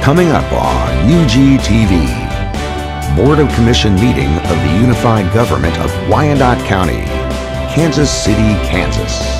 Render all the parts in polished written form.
Coming up on UGTV, Board of Commission meeting of the Unified Government of Wyandotte County, Kansas City, Kansas.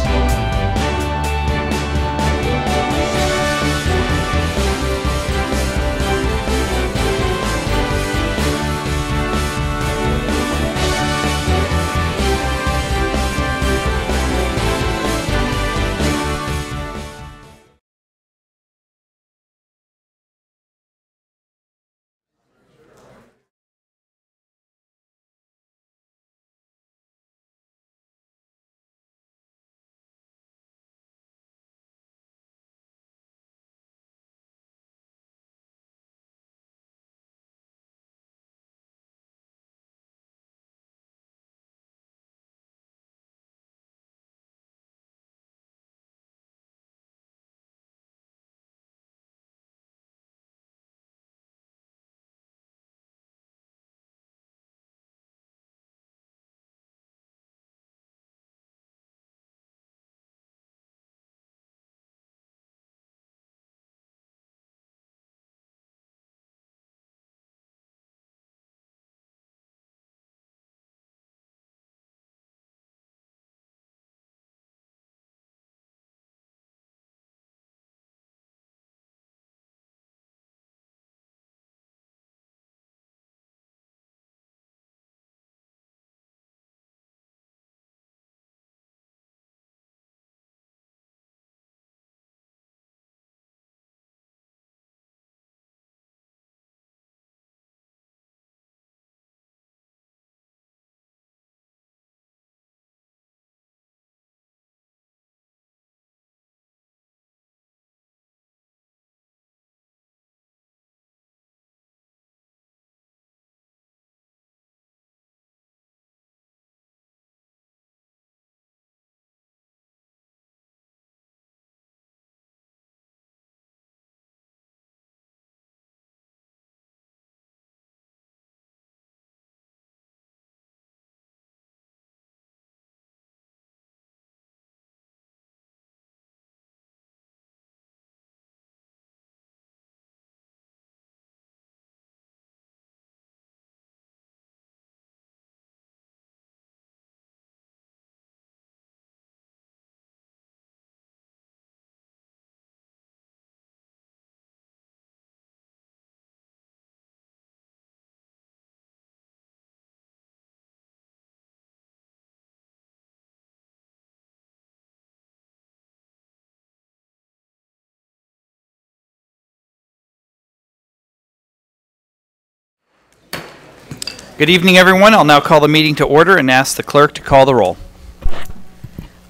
Good evening, everyone. I'll now call the meeting to order and ask the clerk to call the roll.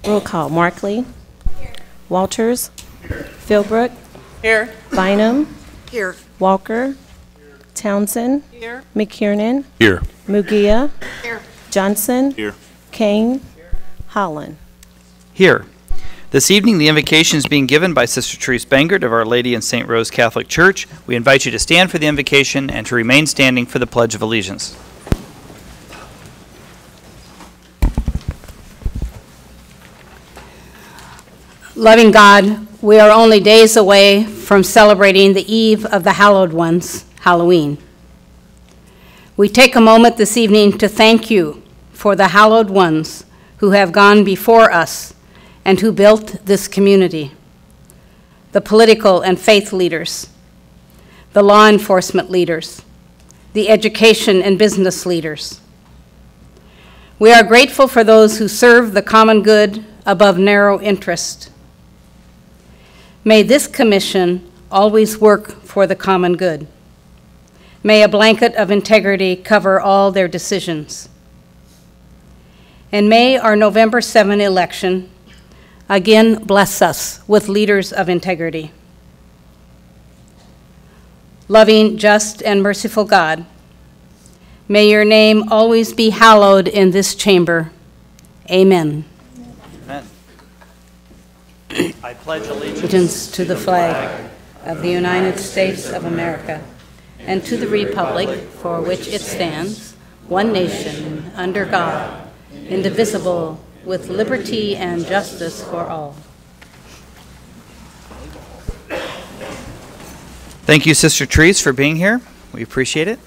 Roll call. Markley. Here. Walters. Here. Philbrook. Here. Bynum. Here. Walker. Here. Townsend. Here. McKiernan. Here. Mugia. Here. Johnson. Here. Kane. Here. Holland. Here. This evening, the invocation is being given by Sister Therese Bangert of Our Lady in St. Rose Catholic Church. We invite you to stand for the invocation and to remain standing for the Pledge of Allegiance. Loving God, we are only days away from celebrating the eve of the Hallowed Ones, Halloween. We take a moment this evening to thank you for the Hallowed Ones who have gone before us and who built this community, the political and faith leaders, the law enforcement leaders, the education and business leaders. We are grateful for those who serve the common good above narrow interest. May this commission always work for the common good. May a blanket of integrity cover all their decisions. And may our November 7 election again bless us with leaders of integrity. Loving, just, and merciful God, may your name always be hallowed in this chamber. Amen. Amen. I pledge Allegiance to the flag of the United States of America and to the republic for which it stands, one nation, under God, indivisible, with liberty and justice for all. Thank you, Sister Therese, for being here. We appreciate it.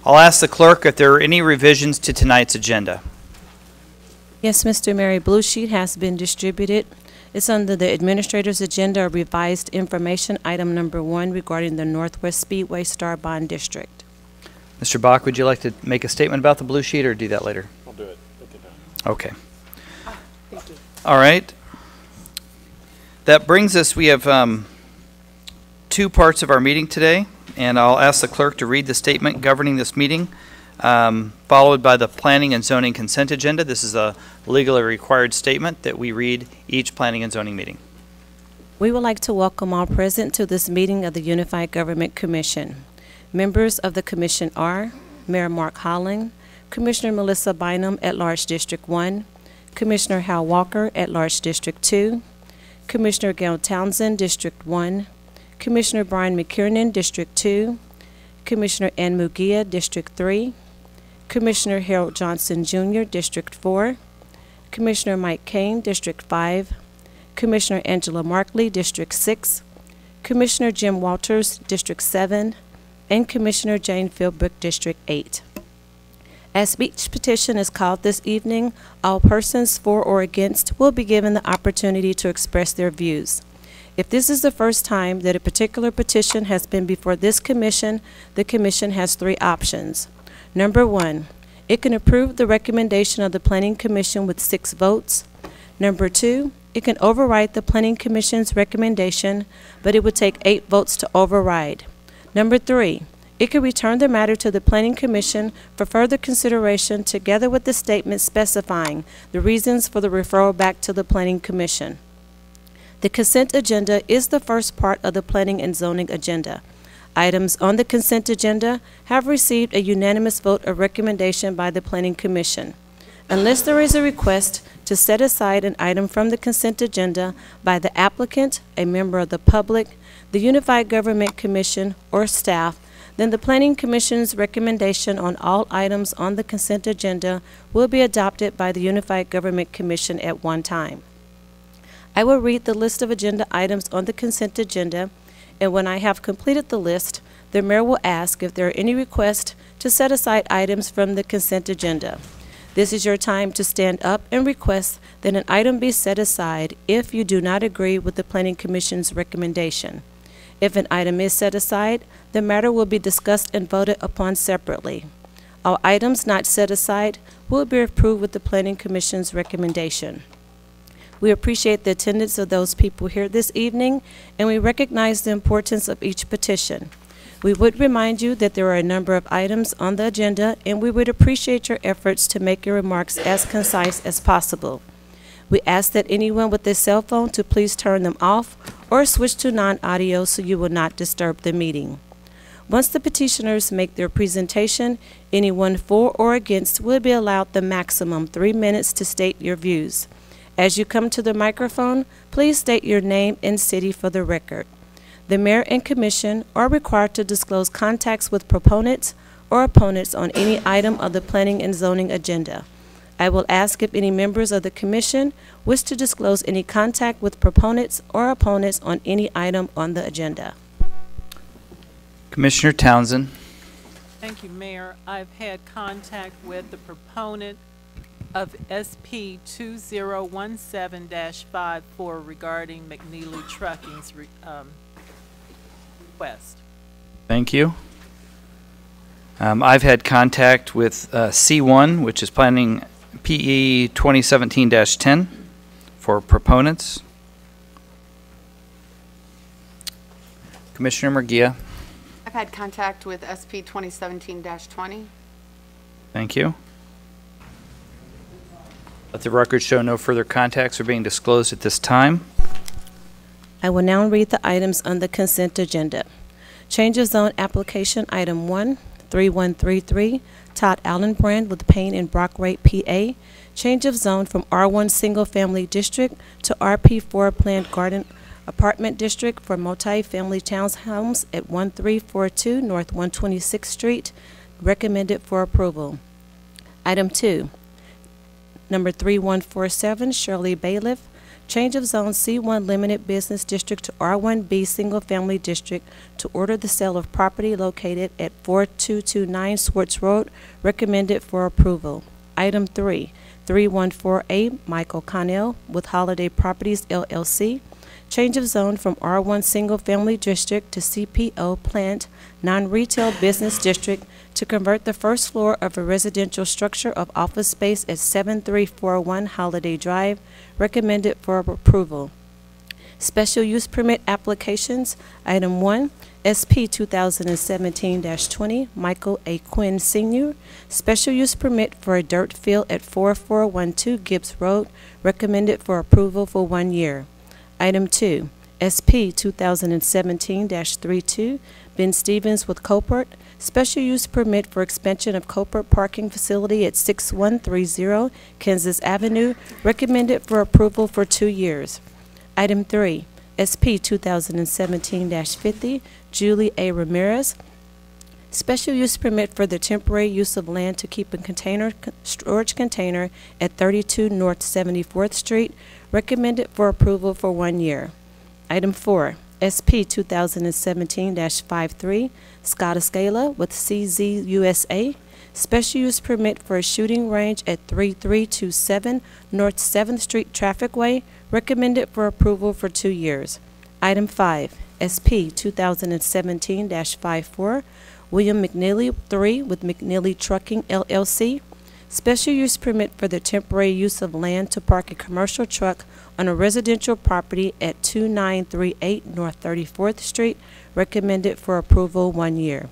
I'll ask the clerk if there are any revisions to tonight's agenda. Yes, Mr. Mayor, a blue sheet has been distributed. It's under the administrator's agenda, a revised information, item number 1 regarding the Northwest Speedway Star Bond District. Mr. Bach, would you like to make a statement about the blue sheet or do that later? I'll do it. Okay. All right. That brings us, we have 2 parts of our meeting today, and I'll ask the clerk to read the statement governing this meeting, followed by the planning and zoning consent agenda. This is a legally required statement that we read each planning and zoning meeting. We would like to welcome all present to this meeting of the Unified Government Commission. Members of the commission are Mayor Mark Holland, Commissioner Melissa Bynum, at-large District 1, Commissioner Hal Walker, at-large District 2, Commissioner Gail Townsend, District 1, Commissioner Brian McKiernan, District 2, Commissioner Ann Mugia, District 3, Commissioner Harold Johnson Jr., District 4, Commissioner Mike Kane, District 5, Commissioner Angela Markley, District 6, Commissioner Jim Walters, District 7, and Commissioner Jane Philbrook, District 8. As each petition is called this evening, all persons for or against will be given the opportunity to express their views. If this is the first time that a particular petition has been before this commission, the commission has 3 options. Number 1, it can approve the recommendation of the Planning Commission with 6 votes. Number 2, it can override the Planning Commission's recommendation, but it would take 8 votes to override. Number 3, it can return the matter to the Planning Commission for further consideration together with the statement specifying the reasons for the referral back to the Planning Commission. The consent agenda is the first part of the Planning and Zoning agenda. Items on the consent agenda have received a unanimous vote of recommendation by the Planning Commission. Unless there is a request to set aside an item from the consent agenda by the applicant, a member of the public, the Unified Government Commission, or staff, then the Planning Commission's recommendation on all items on the consent agenda will be adopted by the Unified Government Commission at one time. I will read the list of agenda items on the consent agenda, and when I have completed the list, the mayor will ask if there are any requests to set aside items from the consent agenda. This is your time to stand up and request that an item be set aside if you do not agree with the Planning Commission's recommendation. If an item is set aside, the matter will be discussed and voted upon separately. All items not set aside will be approved with the Planning Commission's recommendation. We appreciate the attendance of those people here this evening, and we recognize the importance of each petition. We would remind you that there are a number of items on the agenda, and we would appreciate your efforts to make your remarks as concise as possible. We ask that anyone with a cell phone to please turn them off or switch to non-audio so you will not disturb the meeting. Once the petitioners make their presentation, anyone for or against will be allowed the maximum 3 minutes to state your views. As you come to the microphone, please state your name and city for the record. The mayor and commission are required to disclose contacts with proponents or opponents on any item of the Planning and Zoning agenda. I will ask if any members of the commission wish to disclose any contact with proponents or opponents on any item on the agenda. Commissioner Townsend. Thank you, Mayor. I've had contact with the proponent of SP 2017-54 regarding McNeely Trucking's request. Thank you. I've had contact with C1, which is planning PE 2017-10 for proponents. Commissioner Murguia. I've had contact with SP 2017-20. Thank you. Let the record show no further contacts are being disclosed at this time. I will now read the items on the consent agenda. Change of zone application item 1, 3133, Todd Allen Brand with Payne and Brockway, PA. Change of zone from R1 Single Family District to RP4 Planned Garden Apartment District for multi-family townhomes at 1342 North 126th Street. Recommended for approval. Item 2, number 3147, Shirley Bailiff, Change of zone C1 Limited Business District to R1B Single Family District to order the sale of property located at 4229 Swartz Road, recommended for approval. Item 3, 314A Michael Connell with Holiday Properties LLC. Change of zone from R1 Single Family District to CPO Plant Non-Retail Business District to convert the first floor of a residential structure of office space at 7341 Holiday Drive, recommended for approval. Special use permit applications. Item 1, SP 2017-20, Michael A. Quinn Sr. Special use permit for a dirt field at 4412 Gibbs Road, recommended for approval for 1 year. Item 2, SP 2017-32, Ben Stevens with Copart. Special use permit for expansion of Copart parking facility at 6130 Kansas Avenue, recommended for approval for 2 years. Item 3, SP 2017-50, Julie A. Ramirez. Special use permit for the temporary use of land to keep a storage container at 32 North 74th Street, recommended for approval for 1 year. Item 4, SP 2017-53, Scott Escala with CZ USA. Special use permit for a shooting range at 3327 North 7th Street Trafficway, recommended for approval for 2 years. Item 5, SP 2017-54, William McNeely III with McNeely Trucking LLC. Special use permit for the temporary use of land to park a commercial truck on a residential property at 2938 North 34th Street, recommended for approval 1 year.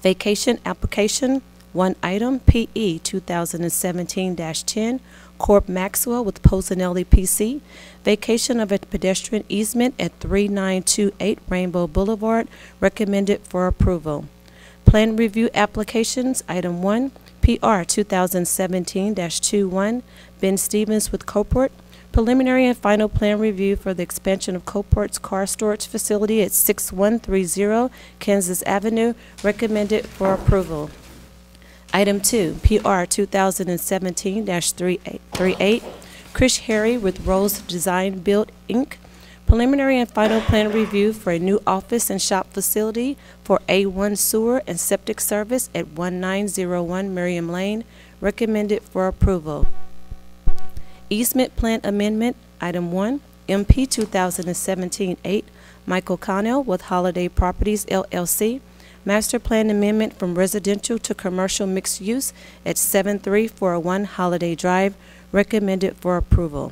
Vacation application, 1 item, PE 2017-10, Corp Maxwell with Posanelli PC. Vacation of a pedestrian easement at 3928 Rainbow Boulevard, recommended for approval. Plan review applications, item 1, PR 2017-21, Ben Stevens with Copart. Preliminary and final plan review for the expansion of Copart's car storage facility at 6130 Kansas Avenue, recommended for approval. Item 2, PR 2017-38, Krish Harry with Rose Design Build, Inc. Preliminary and final plan review for a new office and shop facility for A1 Sewer and Septic Service at 1901 Miriam Lane, recommended for approval. Easement Plan Amendment, Item 1, MP 2017-8, Michael Connell with Holiday Properties LLC. Master Plan Amendment from residential to commercial mixed use at 7341 Holiday Drive, recommended for approval.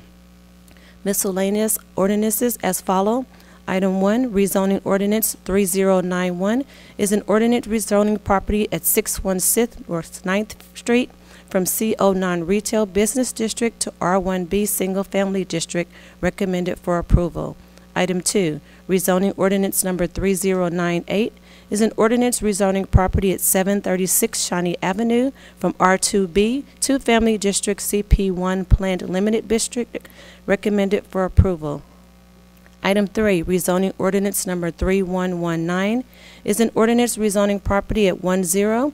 Miscellaneous ordinances as follow. Item 1, rezoning ordinance 3091 is an ordinance rezoning property at 616 North 9th Street from CO non-retail business district to R1B single family district, recommended for approval. Item 2, rezoning ordinance number 3098 is an ordinance rezoning property at 736 Shawnee Avenue from R2B to Family District CP1 Planned Limited District, recommended for approval. Item 3, rezoning ordinance number 3119 is an ordinance rezoning property at 10000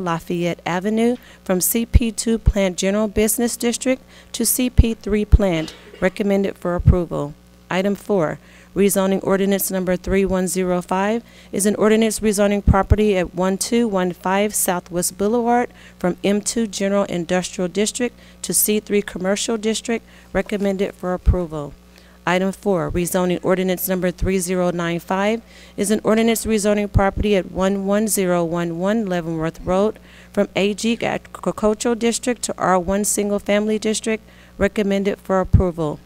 Lafayette Avenue from CP2 Planned General Business District to CP3 Planned, recommended for approval. Item 4, rezoning ordinance number 3105 is an ordinance rezoning property at 1215 Southwest Boulevard from M2 General Industrial District to C3 Commercial District, recommended for approval. Item 4, rezoning ordinance number 3095 is an ordinance rezoning property at 11011 Leavenworth Road from AG Agricultural District to R1 Single Family District, recommended for approval.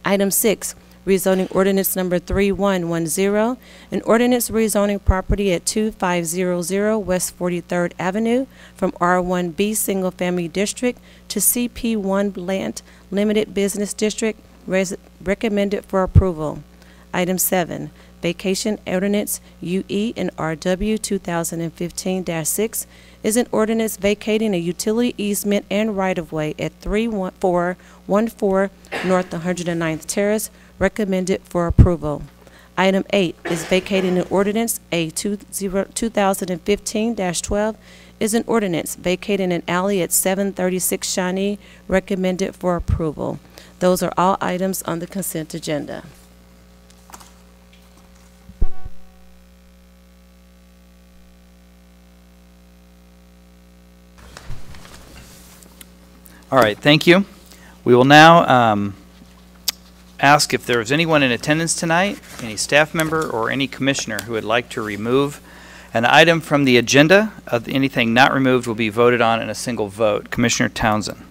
Item 6, rezoning ordinance number 3110, an ordinance rezoning property at 2500 West 43rd Avenue from R1B Single Family District to CP1 Land Limited Business District, recommended for approval. Item 7, vacation ordinance UE and RW 2015-6 is an ordinance vacating a utility easement and right-of-way at 3414 North 109th Terrace, recommended for approval. Item 8 is vacating an ordinance A 2015-12 is an ordinance vacating an alley at 736 Shawnee, recommended for approval. Those are all items on the consent agenda. All right, thank you. We will now ask if there is anyone in attendance tonight, any staff member or any commissioner who would like to remove an item from the agenda. Anything not removed will be voted on in a single vote. Commissioner Townsend.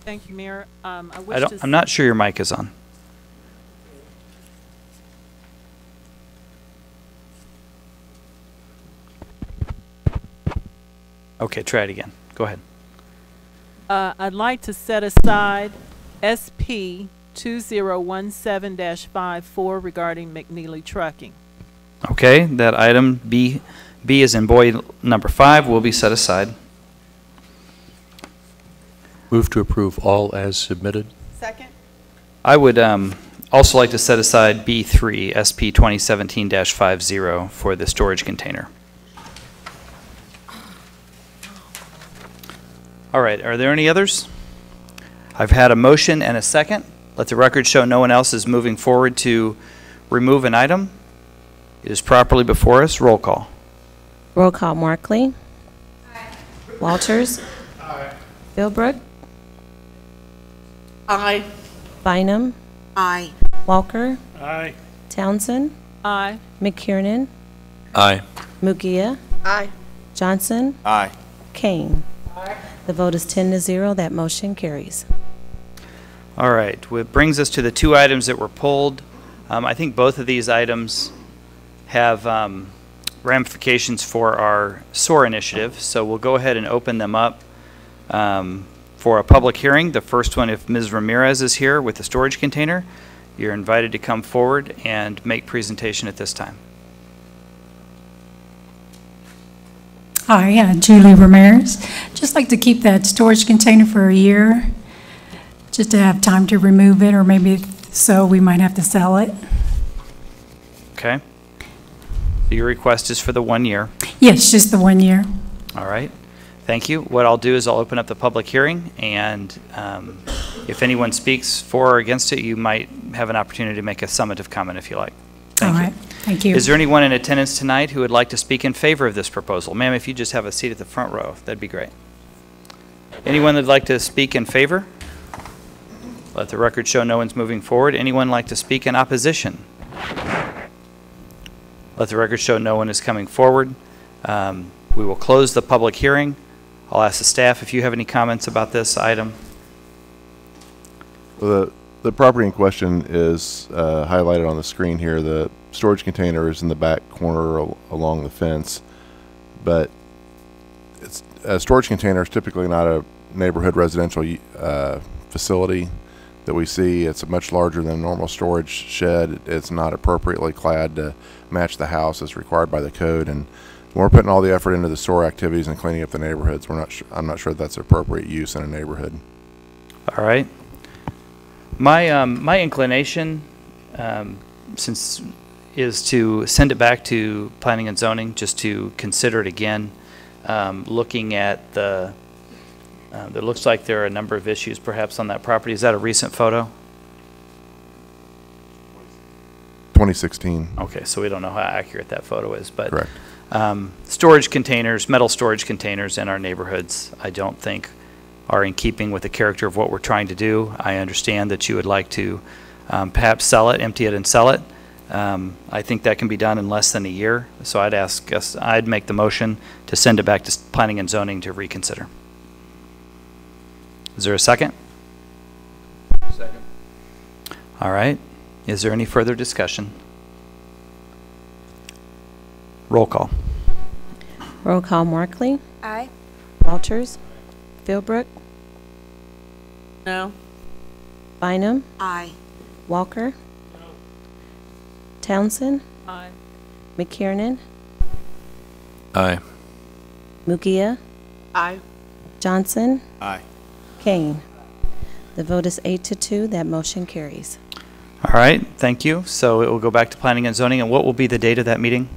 Thank you, Mayor. I'm not sure your mic is on. Okay, try it again. Go ahead. I'd like to set aside SP 2017-54 regarding McNeely Trucking. Okay, that item B as in boy number 5 will be set aside. Move to approve all as submitted. Second? I would also like to set aside B3 SP 2017-50 for the storage container. All right, are there any others? I've had a motion and a second. Let the record show no one else is moving forward to remove an item. It is properly before us. Roll call. Roll call. Markley. Aye. Walters. Aye. Philbrook. Aye. Bynum. Aye. Walker. Aye. Townsend. Aye. McKiernan. Aye. Mugia. Aye. Johnson. Aye. Kane. Aye. The vote is 10-0. That motion carries. All right, what brings us to the 2 items that were pulled. I think both of these items have ramifications for our SOAR initiative, so we'll go ahead and open them up for a public hearing. The first one, if Ms. Ramirez is here with the storage container, you're invited to come forward and make presentation at this time. Hi, Julie Ramirez. Just like to keep that storage container for a year, just to have time to remove it, or maybe so we might have to sell it. Okay. Your request is for the 1 year. Yes, just the 1 year. All right. Thank you. What I'll do is I'll open up the public hearing, and if anyone speaks for or against it, you might have an opportunity to make a summative comment if you like. Thank you. All right. Thank you. Is there anyone in attendance tonight who would like to speak in favor of this proposal? Ma'am, if you just have a seat at the front row, that'd be great. Anyone that'd like to speak in favor? Let the record show no one's moving forward. Anyone like to speak in opposition? Let the record show no one is coming forward. We will close the public hearing. I'll ask the staff if you have any comments about this item. Well, the property in question is highlighted on the screen here. The storage container is in the back corner along the fence, but it's a storage container is typically not a neighborhood residential facility that we see. It's much larger than a normal storage shed. It's not appropriately clad to match the house as required by the code, and we're putting all the effort into the SOAR activities and cleaning up the neighborhoods. I'm not sure that's appropriate use in a neighborhood. All right. My inclination, since is to send it back to planning and zoning just to consider it again. Looking at the, it looks like there are a number of issues perhaps on that property. Is that a recent photo? 2016. Okay, so we don't know how accurate that photo is, but correct. Storage containers, metal storage containers in our neighborhoods, I don't think are in keeping with the character of what we're trying to do. I understand that you would like to perhaps sell it, empty it and sell it. I think that can be done in less than a year. So I'd make the motion to send it back to planning and zoning to reconsider. Is there a second? Second. All right. Is there any further discussion? Roll call. Roll call. Markley. Aye. Walters. Philbrook. No. Bynum. Aye. Walker. Townsend. Aye. McKiernan. Aye. Mugia. Aye. Johnson. Aye. Kane. The vote is 8-2. That motion carries. All right. Thank you. So it will go back to planning and zoning. And what will be the date of that meeting?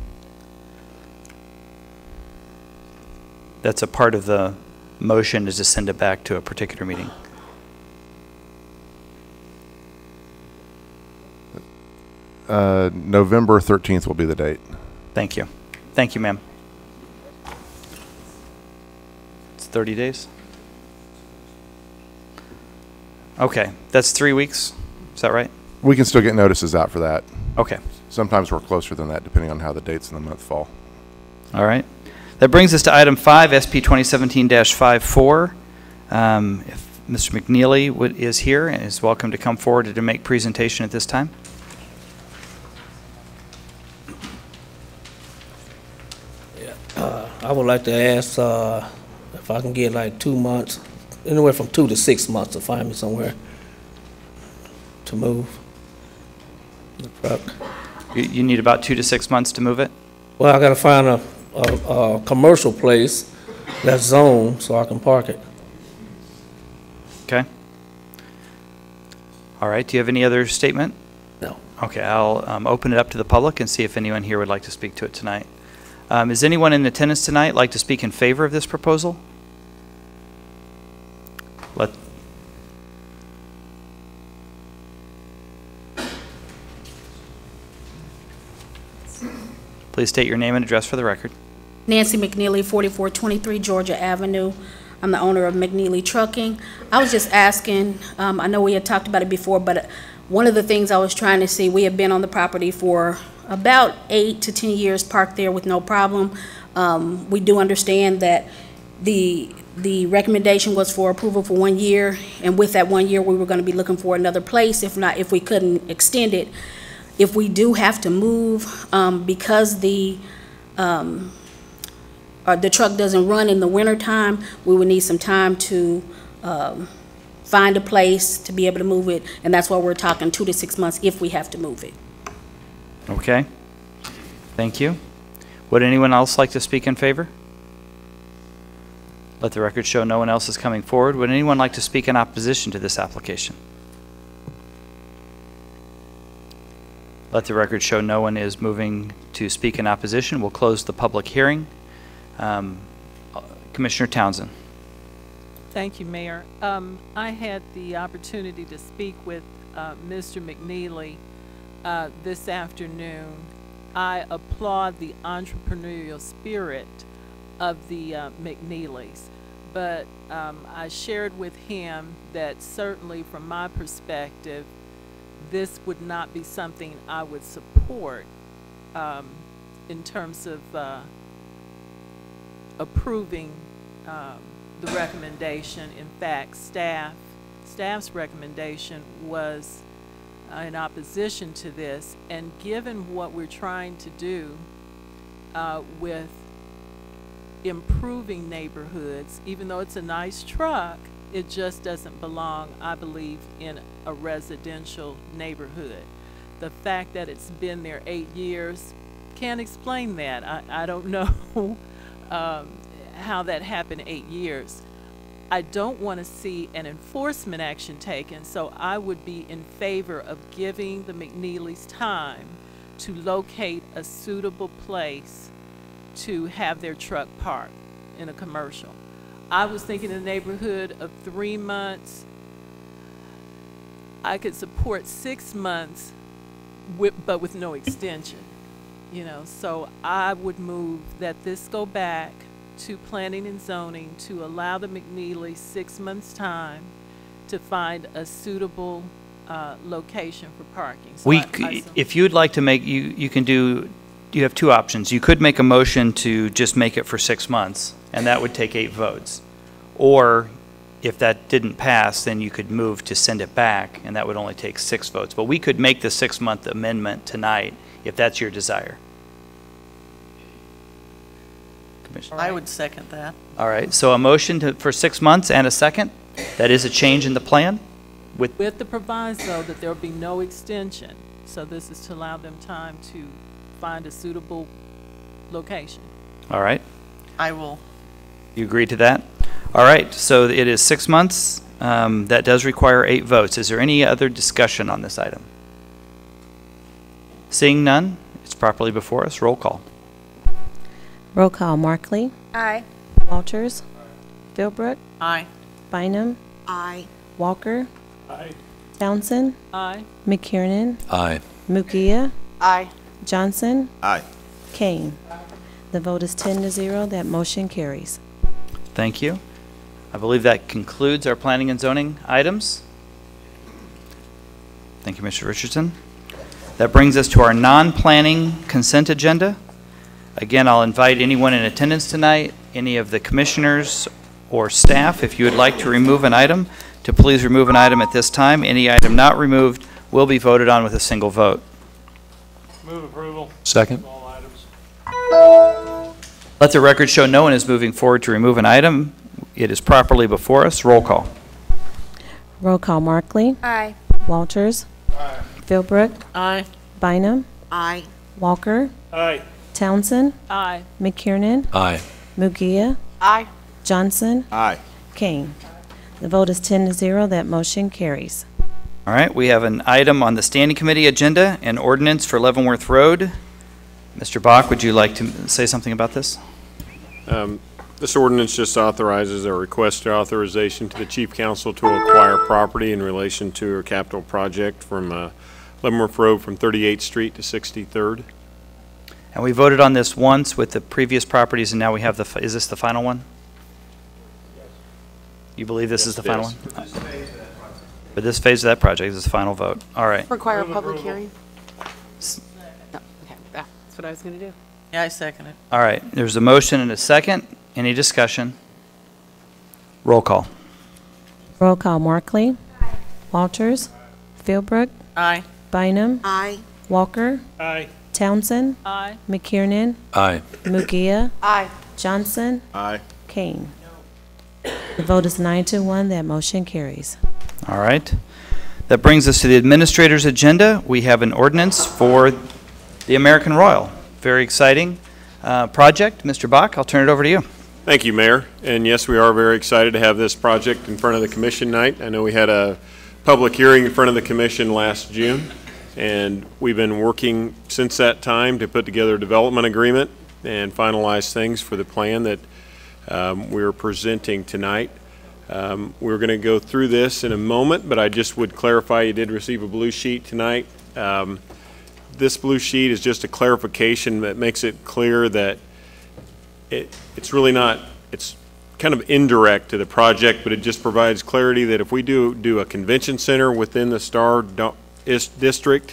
That's a part of the motion, is to send it back to a particular meeting. November 13th will be the date. Thank you. Thank you, ma'am. It's 30 days? Okay, that's 3 weeks. Is that right? We can still get notices out for that. Okay. Sometimes we're closer than that, depending on how the dates in the month fall. All right. That brings us to item 5, SP 2017-54. If Mr. McNeely is here and is welcome to come forward and to make presentation at this time. I would like to ask if I can get like 2 months, anywhere from 2 to 6 months to find me somewhere to move the truck. You need about 2 to 6 months to move it? Well, I got to find a commercial place that's zoned so I can park it. Okay. All right. Do you have any other statement? No. Okay. I'll open it up to the public and see if anyone here would like to speak to it tonight. Is anyone in attendance tonight like to speak in favor of this proposal? Please state your name and address for the record. Nancy McNeely, 4423 Georgia Avenue. I'm the owner of McNeely Trucking. I was just asking, I know we had talked about it before, but one of the things I was trying to see, we have been on the property for about 8 to 10 years, parked there with no problem. We do understand that the recommendation was for approval for 1 year, and with that 1 year, we were going to be looking for another place, if we couldn't extend it. If we do have to move, because the truck doesn't run in the wintertime, we would need some time to find a place to be able to move it, and that's why we're talking 2 to 6 months if we have to move it. Okay. Thank you. Would anyone else like to speak in favor? Let the record show no one else is coming forward. Would anyone like to speak in opposition to this application? Let the record show no one is moving to speak in opposition. We'll close the public hearing. Commissioner Townsend. Thank you, Mayor. I had the opportunity to speak with Mr. McNeely this afternoon. I applaud the entrepreneurial spirit of the McNeelys, but I shared with him that certainly from my perspective, this would not be something I would support in terms of approving the recommendation. In fact, staff's recommendation was in opposition to this, and given what we're trying to do with improving neighborhoods, even though it's a nice truck, it just doesn't belong, I believe, in a residential neighborhood. The fact that it's been there 8 years, can't explain that. I don't know how that happened 8 years. I don't want to see an enforcement action taken, so I would be in favor of giving the McNeelys time to locate a suitable place to have their truck parked in a commercial. I was thinking in the neighborhood of 3 months. I could support 6 months, but with no extension, you know. So I would move that this go back to planning and zoning to allow the McNeelys 6 months' time to find a suitable location for parking. So if you'd like to make, you can do. You have two options. You could make a motion to just make it for 6 months, and that would take 8 votes. Or if that didn't pass, then you could move to send it back, and that would only take 6 votes. But we could make the 6-month amendment tonight if that's your desire. Commissioner. I would second that. All right. So a motion for 6 months and a second. That is a change in the plan? With the proviso that there will be no extension. So this is to allow them time to find a suitable location. All right. I will. You agree to that? All right. So it is 6 months. That does require 8 votes. Is there any other discussion on this item? Seeing none, it's properly before us. Roll call. Roll call. Markley. Aye. Walters. Philbrook. Aye. Bynum. Aye. Walker. Aye. Townsend. Aye. McKiernan. Aye. Mugia, Aye. Johnson, Aye. Kane. The vote is 10-0. That motion carries. Thank you. I believe that concludes our planning and zoning items. Thank you, Mr. Richardson. That brings us to our non-planning consent agenda. Again, I'll invite anyone in attendance tonight, any of the commissioners or staff, if you would like to remove an item, to please remove an item at this time. Any item not removed will be voted on with a single vote. Move approval. Second. All items. Let the record show no one is moving forward to remove an item. It is properly before us. Roll call. Roll call. Markley. Aye. Walters. Aye. Philbrook. Aye. Bynum. Aye. Walker. Aye. Townsend. Aye. McKiernan. Aye. Mugia. Aye. Johnson. Aye. Kane. The vote is 10-0. That motion carries. All right, we have an item on the standing committee agenda, an ordinance for Leavenworth Road. Mr. Bach, would you like to say something about this? This ordinance just authorizes a request for authorization to the Chief Counsel to acquire property in relation to a capital project from Leavenworth Road from 38th Street to 63rd. And we voted on this once with the previous properties, and now we have the, is this the final one? You believe this is the final one? For this phase of that project, this is the final vote. All right. Require a public hearing? No, okay, that's what I was going to do. Yeah, I second it. All right, there's a motion and a second. Any discussion? Roll call. Roll call. Markley. Walters. Philbrook. Aye. Bynum. Aye. Walker. Aye. Townsend. Aye. McKiernan. Aye. Mugia. Aye. Johnson. Aye. Kane. The vote is 9-1. That motion carries. All right. That brings us to the administrator's agenda. We have an ordinance for the American Royal. Very exciting project. Mr. Bach, I'll turn it over to you. Thank you, Mayor. And yes, we are very excited to have this project in front of the commission tonight. I know we had a public hearing in front of the commission last June, and we've been working since that time to put together a development agreement and finalize things for the plan that we're presenting tonight. We're going to go through this in a moment, but I just would clarify you did receive a blue sheet tonight. This blue sheet is just a clarification that makes it clear that it's really not, it's kind of indirect to the project, but it just provides clarity that if we do a convention center within the Star District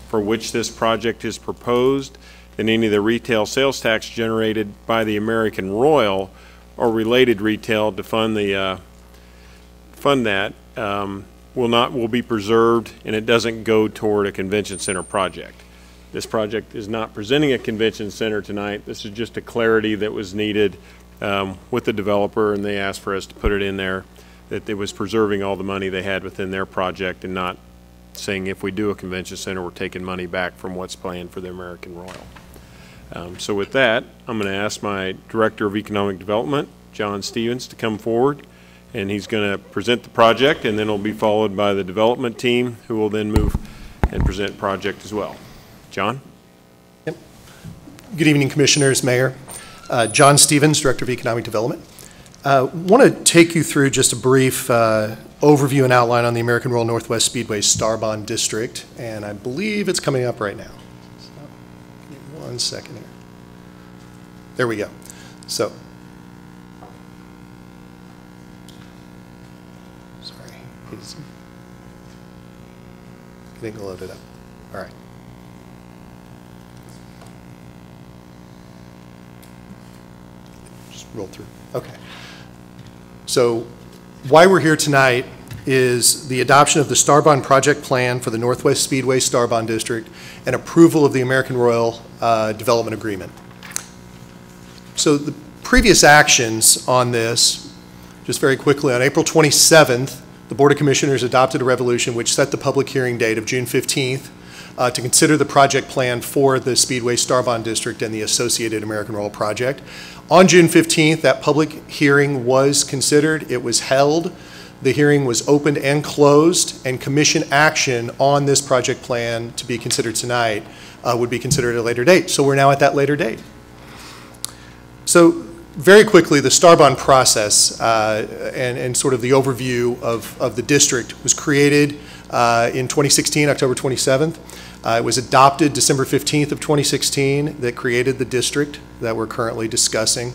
for which this project is proposed, then any of the retail sales tax generated by the American Royal or related retail to fund the will be preserved, and it doesn't go toward a convention center project. This project is not presenting a convention center tonight. This is just a clarity that was needed with the developer, and they asked for us to put it in there that it was preserving all the money they had within their project and not saying if we do a convention center, we're taking money back from what's planned for the American Royal. So with that, I'm going to ask my Director of Economic Development, John Stevens, to come forward, and he's going to present the project, and then it'll be followed by the development team, who will then move and present project as well. John? Yep. Good evening, Commissioners, Mayor. John Stevens, Director of Economic Development. Want to take you through just a brief overview and outline on the American Royal Northwest Speedway Starbond District, and I believe it's coming up right now. So, give me 1 second here. There we go. So, sorry, he's getting loaded up. All right. Roll through. Okay. So why we're here tonight is the adoption of the Starbond project plan for the Northwest Speedway Starbond District and approval of the American Royal Development Agreement. So the previous actions on this, just very quickly, on April 27th, the Board of Commissioners adopted a resolution which set the public hearing date of June 15th to consider the project plan for the Speedway Starbond District and the associated American Royal project. On June 15th, that public hearing was considered. It was held. The hearing was opened and closed, and commission action on this project plan to be considered tonight would be considered at a later date. So we're now at that later date. So very quickly, the star bond process and sort of the overview of the district was created in 2016, October 27th. It was adopted December 15th of 2016 that created the district that we're currently discussing.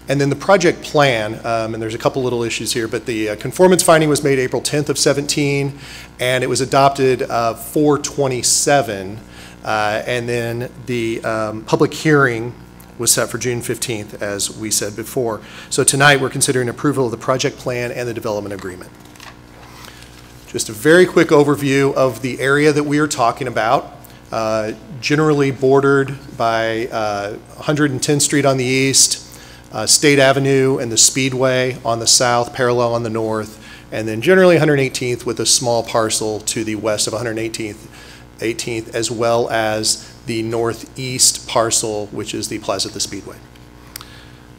And then the project plan, and there's a couple little issues here, but the conformance finding was made April 10th of 17, and it was adopted 4/27, and then the public hearing was set for June 15th, as we said before. So tonight we're considering approval of the project plan and the development agreement. Just a very quick overview of the area that we are talking about. Generally bordered by 110th Street on the east, State Avenue and the Speedway on the south, parallel on the north, and then generally 118th with a small parcel to the west of 118th, as well as the northeast parcel, which is the Plaza at the Speedway.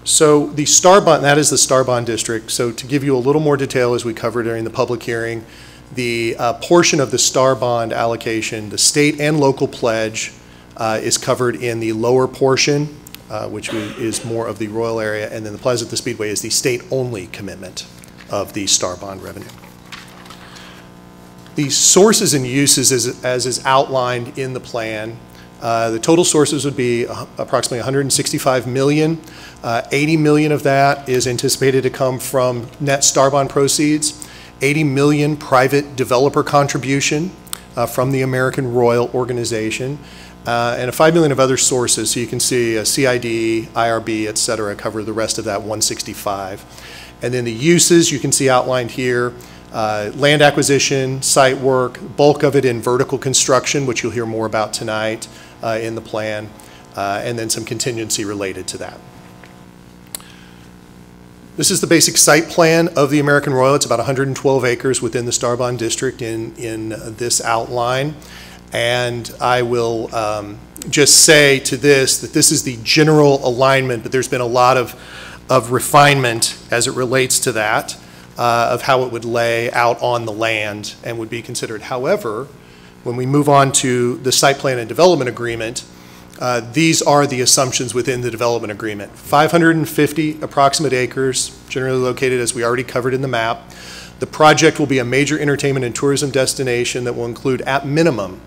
So the star bond, that is the star bond district. So to give you a little more detail, as we covered during the public hearing, the portion of the star bond allocation, the state and local pledge, is covered in the lower portion, which is more of the Royal area, and then the Plaza at the Speedway is the state-only commitment of the star bond revenue. The sources and uses, as is outlined in the plan, the total sources would be approximately $165 million. 80 million of that is anticipated to come from net star bond proceeds. 80 million private developer contribution from the American Royal organization, and a 5 million of other sources. So you can see CID, IRB, et cetera, cover the rest of that 165. And then the uses you can see outlined here, land acquisition, site work, bulk of it in vertical construction, which you'll hear more about tonight in the plan, and then some contingency related to that. This is the basic site plan of the American Royal. It's about 112 acres within the star bond district in this outline. And I will just say to this that this is the general alignment, but there's been a lot of refinement as it relates to that, of how it would lay out on the land and would be considered. However, when we move on to the site plan and development agreement, these are the assumptions within the development agreement. 550 approximate acres, generally located as we already covered in the map. The project will be a major entertainment and tourism destination that will include, at minimum,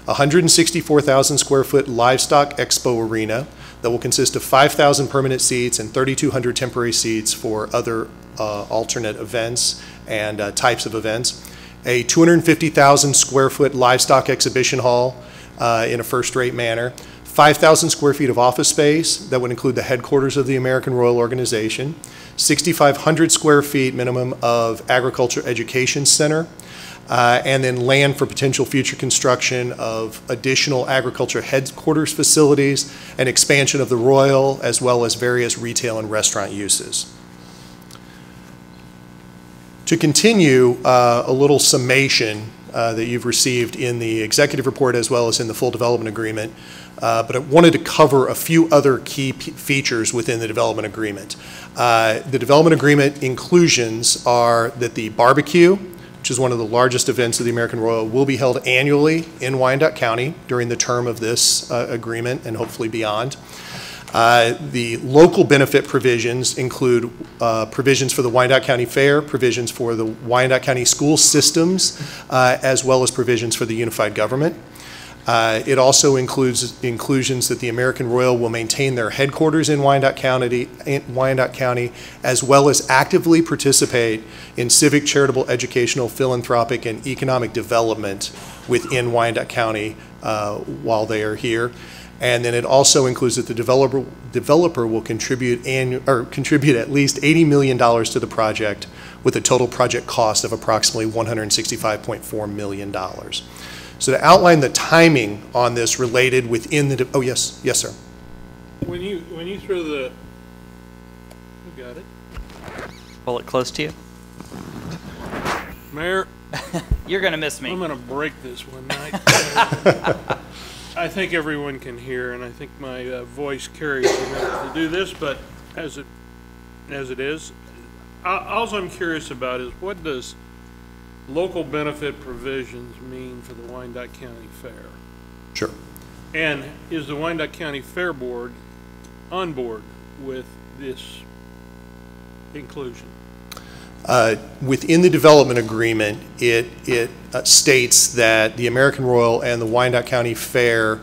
164,000 square foot livestock expo arena that will consist of 5,000 permanent seats and 3,200 temporary seats for other alternate events and types of events. A 250,000 square foot livestock exhibition hall in a first-rate manner. 5,000 square feet of office space that would include the headquarters of the American Royal Organization. 6,500 square feet minimum of agriculture education center. And then land for potential future construction of additional agriculture headquarters facilities and expansion of the Royal, as well as various retail and restaurant uses. To continue, a little summation that you've received in the executive report as well as in the full development agreement, but I wanted to cover a few other key features within the development agreement. The development agreement inclusions are that the barbecue, which is one of the largest events of the American Royal, will be held annually in Wyandotte County during the term of this agreement and hopefully beyond. The local benefit provisions include provisions for the Wyandotte County Fair, provisions for the Wyandotte County school systems, as well as provisions for the unified government. It also includes inclusions that the American Royal will maintain their headquarters in Wyandotte County, as well as actively participate in civic, charitable, educational, philanthropic, and economic development within Wyandotte County while they are here. And then it also includes that the developer will contribute at least $80 million to the project, with a total project cost of approximately $165.4 million. So to outline the timing on this related within the, oh yes, yes sir. When you throw the, who got it? Pull it close to you. Mayor. You're gonna miss me. I'm gonna break this one night. I think everyone can hear, and I think my voice carries enough to do this, but as it is, all I'm curious about is, what does local benefit provisions mean for the Wyandotte County Fair? Sure. And is the Wyandotte County Fair Board on board with this inclusion? Within the development agreement, it states that the American Royal and the Wyandotte County Fair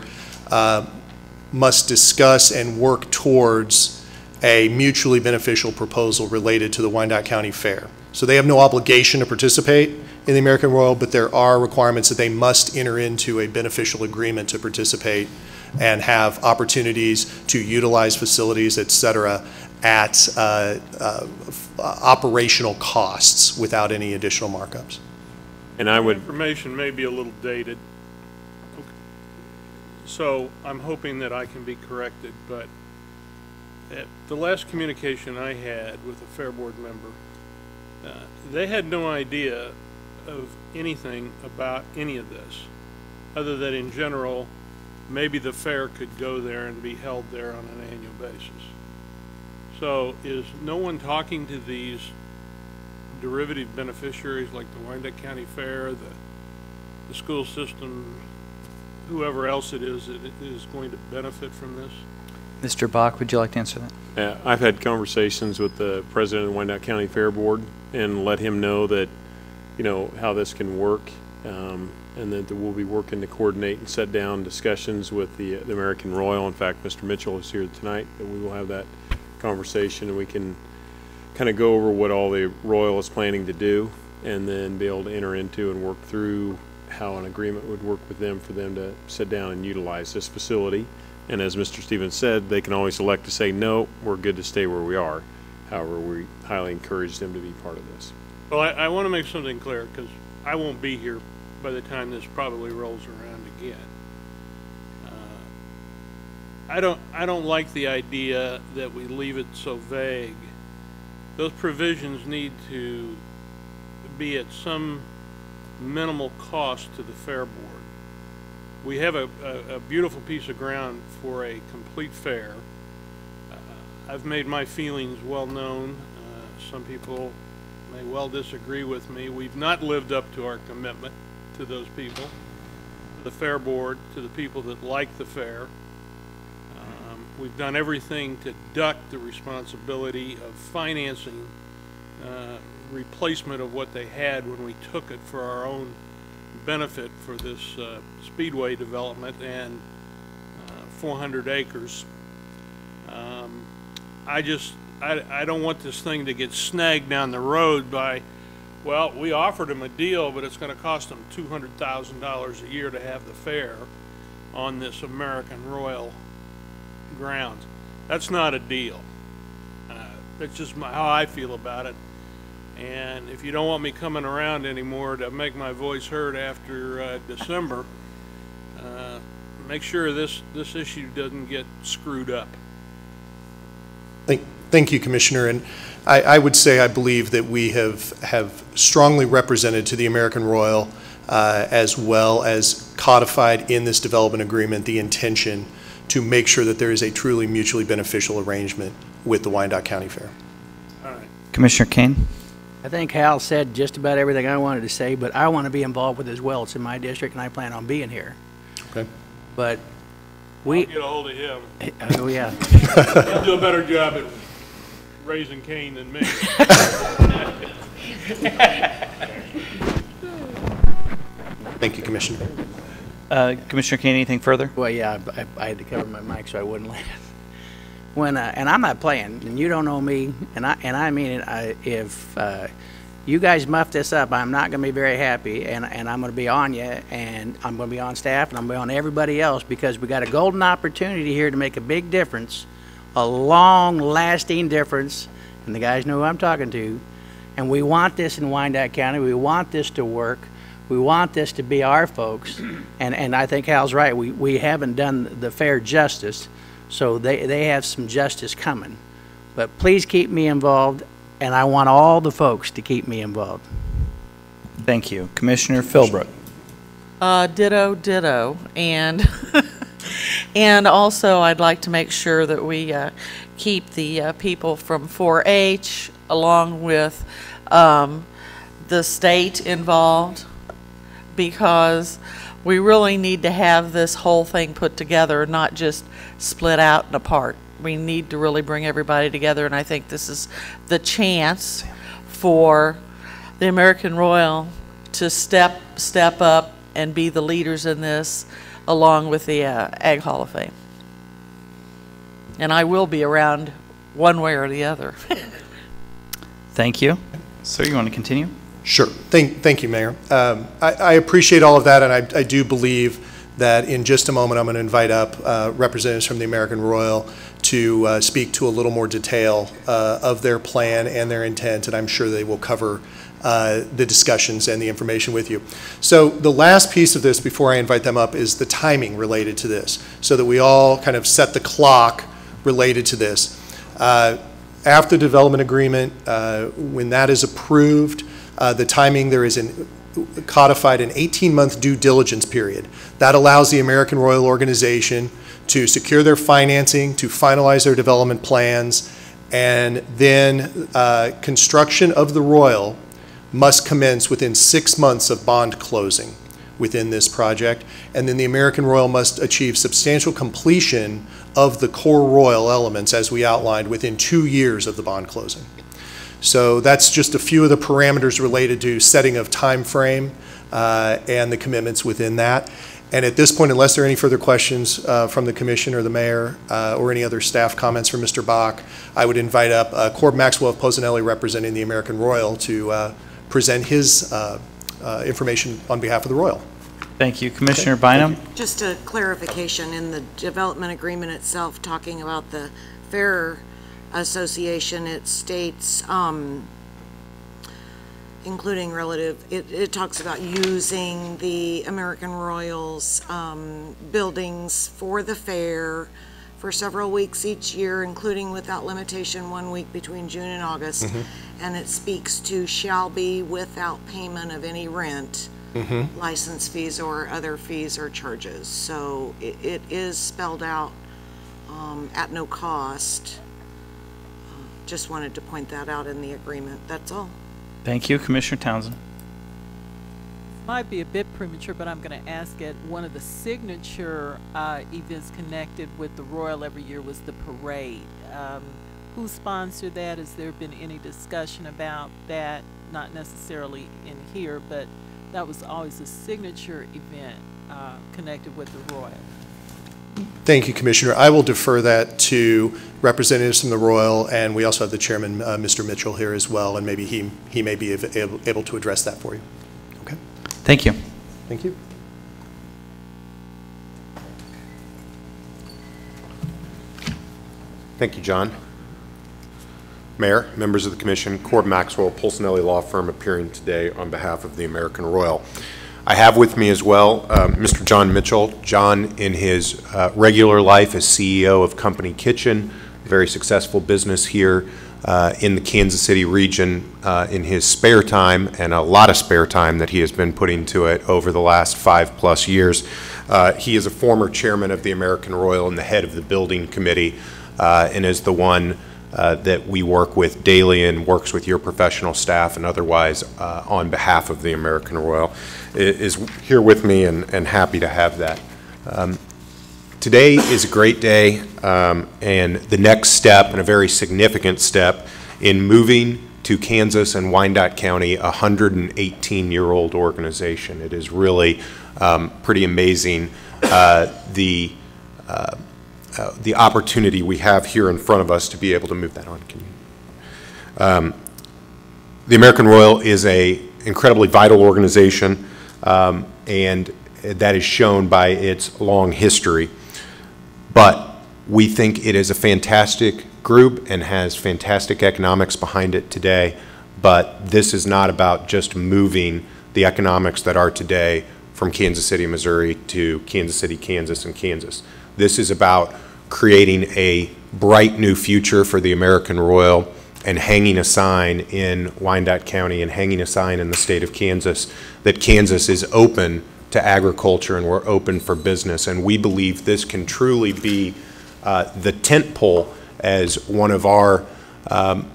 must discuss and work towards a mutually beneficial proposal related to the Wyandotte County Fair. So they have no obligation to participate in the American Royal, but there are requirements that they must enter into a beneficial agreement to participate and have opportunities to utilize facilities, et cetera, at operational costs without any additional markups. And I would... Information may be a little dated, okay. So I'm hoping that I can be corrected, but at the last communication I had with a Fair Board member, they had no idea of anything about any of this, other than in general, maybe the fair could go there and be held there on an annual basis. So is no one talking to these derivative beneficiaries like the Wyandotte County Fair, the school system, whoever else it is that is going to benefit from this? Mr. Bach, would you like to answer that? I've had conversations with the president of the Wyandotte County Fair Board and let him know that, you know, how this can work, and that we'll be working to coordinate and set down discussions with the American Royal. In fact, Mr. Mitchell is here tonight, that we will have that conversation and we can kind of go over what all the Royal is planning to do and then be able to enter into and work through how an agreement would work with them for them to sit down and utilize this facility. And as Mr. Stevens said, they can always elect to say, no, we're good to stay where we are. However, we highly encourage them to be part of this. Well, I want to make something clear, because I won't be here by the time this probably rolls around again. I don't like the idea that we leave it so vague. Those provisions need to be at some minimal cost to the Fair Board. We have a beautiful piece of ground for a complete fair. I've made my feelings well known. Some people may well disagree with me. We've not lived up to our commitment to those people, to the Fair Board, to the people that like the fair. We've done everything to duck the responsibility of financing replacement of what they had when we took it for our own benefit for this speedway development and 400 acres. I don't want this thing to get snagged down the road by, well, we offered them a deal, but it's going to cost them $200,000 a year to have the fair on this American Royal grounds. That's not a deal. That's just how I feel about it. And if you don't want me coming around anymore to make my voice heard after December, make sure this issue doesn't get screwed up. Thank you, Commissioner. And I would say I believe that we have strongly represented to the American Royal, as well as codified in this development agreement, the intention to make sure that there is a truly mutually beneficial arrangement with the Wyandotte County Fair. All right. Commissioner Kane? I think Hal said just about everything I wanted to say, but I want to be involved with it as well. It's in my district, and I plan on being here. Okay. But I'll get a hold of him. Oh, yeah. He'll do a better job at raising Cain than me. Thank you, Commissioner. Commissioner Kane, anything further? Well, yeah, I had to cover my mic so I wouldn't laugh. When and I'm not playing, and you don't know me, and I mean it. If you guys muff this up, I'm not going to be very happy, and I'm going to be on you, and I'm going to be on staff, and I'm going to be on everybody else, because we got a golden opportunity here to make a big difference, a long-lasting difference, and the guys know who I'm talking to, and we want this in Wyandotte County. We want this to work. We want this to be our folks, and I think Hal's right. We haven't done the fair justice, so they have some justice coming. But please keep me involved, and I want all the folks to keep me involved. Thank you. Commissioner Philbrook. Ditto, ditto. And, and also I'd like to make sure that we keep the people from 4-H along with the state involved, because we really need to have this whole thing put together, not just split out and apart. we need to really bring everybody together, and I think this is the chance for the American Royal to step up and be the leaders in this, along with the Ag Hall of Fame. And I will be around one way or the other. Thank you. Sir, you want to continue? Sure. Thank you, Mayor. I appreciate all of that, and I do believe that in just a moment I'm going to invite up representatives from the American Royal to speak to a little more detail of their plan and their intent, and I'm sure they will cover the discussions and the information with you. So the last piece of this before I invite them up is the timing related to this, so that we all kind of set the clock related to this. After the development agreement, when that is approved, the timing, there is codified an 18-month due diligence period. That allows the American Royal Organization to secure their financing, to finalize their development plans, and then construction of the Royal must commence within 6 months of bond closing within this project, and then the American Royal must achieve substantial completion of the core Royal elements as we outlined within 2 years of the bond closing. So that's just a few of the parameters related to setting of time frame and the commitments within that. And at this point, unless there are any further questions from the Commission or the Mayor or any other staff comments from Mr. Bach, I would invite up Corb Maxwell of Posanelli representing the American Royal to present his information on behalf of the Royal. Thank you. Commissioner Bynum? Just a clarification in the development agreement itself, talking about the Fair Association, it states, including relative, it talks about using the American Royals buildings for the fair for several weeks each year, including without limitation 1 week between June and August. And it speaks to shall be without payment of any rent, license fees or other fees or charges. So it is spelled out at no cost. Just wanted to point that out in the agreement. That's all. Thank you. Commissioner Townsend. Might be a bit premature, but I'm going to ask it. One of the signature events connected with the Royal every year was the parade. Who sponsored that? Has there been any discussion about that? Not necessarily in here, but that was always a signature event connected with the Royal. Thank you, Commissioner. I will defer that to representatives from the Royal, and we also have the Chairman, Mr. Mitchell, here as well, and maybe he may be able to address that for you. Okay. Thank you. Thank you. Thank you, John. Mayor, members of the Commission, Corb Maxwell, Polsinelli Law Firm, appearing today on behalf of the American Royal. I have with me as well Mr. John Mitchell. John, in his regular life, is CEO of Company Kitchen, a very successful business here in the Kansas City region. In his spare time, and a lot of spare time that he has been putting to it over the last 5+ years, he is a former chairman of the American Royal and the head of the building committee, and is the one that we work with daily and works with your professional staff and otherwise on behalf of the American Royal, is here with me and happy to have that. Today is a great day and the next step, and a very significant step, in moving to Kansas and Wyandotte County, a 118-year-old organization. It is really pretty amazing the opportunity we have here in front of us to be able to move that on. The American Royal is an incredibly vital organization, and that is shown by its long history. But we think it is a fantastic group and has fantastic economics behind it today. But this is not about just moving the economics that are today from Kansas City, Missouri to Kansas City, Kansas, and Kansas. This is about creating a bright new future for the American Royal and hanging a sign in Wyandotte County and hanging a sign in the state of Kansas that Kansas is open to agriculture and we're open for business. And we believe this can truly be the tent pole, as one of our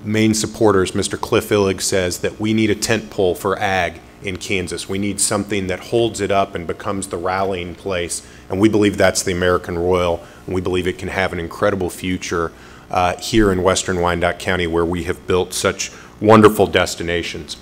main supporters, Mr. Cliff Illig, says, that we need a tent pole for ag in Kansas. We need something that holds it up and becomes the rallying place, and we believe that's the American Royal We believe it can have an incredible future here in Western Wyandotte County, where we have built such wonderful destinations.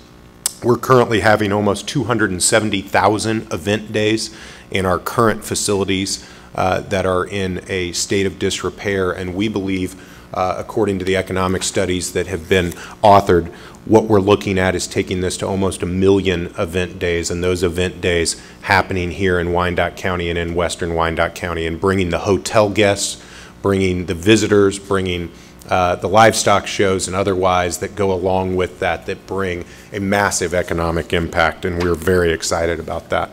We're currently having almost 270,000 event days in our current facilities that are in a state of disrepair, and we believe, according to the economic studies that have been authored, what we're looking at is taking this to almost 1 million event days, and those event days happening here in Wyandotte County and in Western Wyandotte County, and bringing the hotel guests, bringing the visitors, bringing the livestock shows and otherwise that go along with that, that bring a massive economic impact, and we're very excited about that.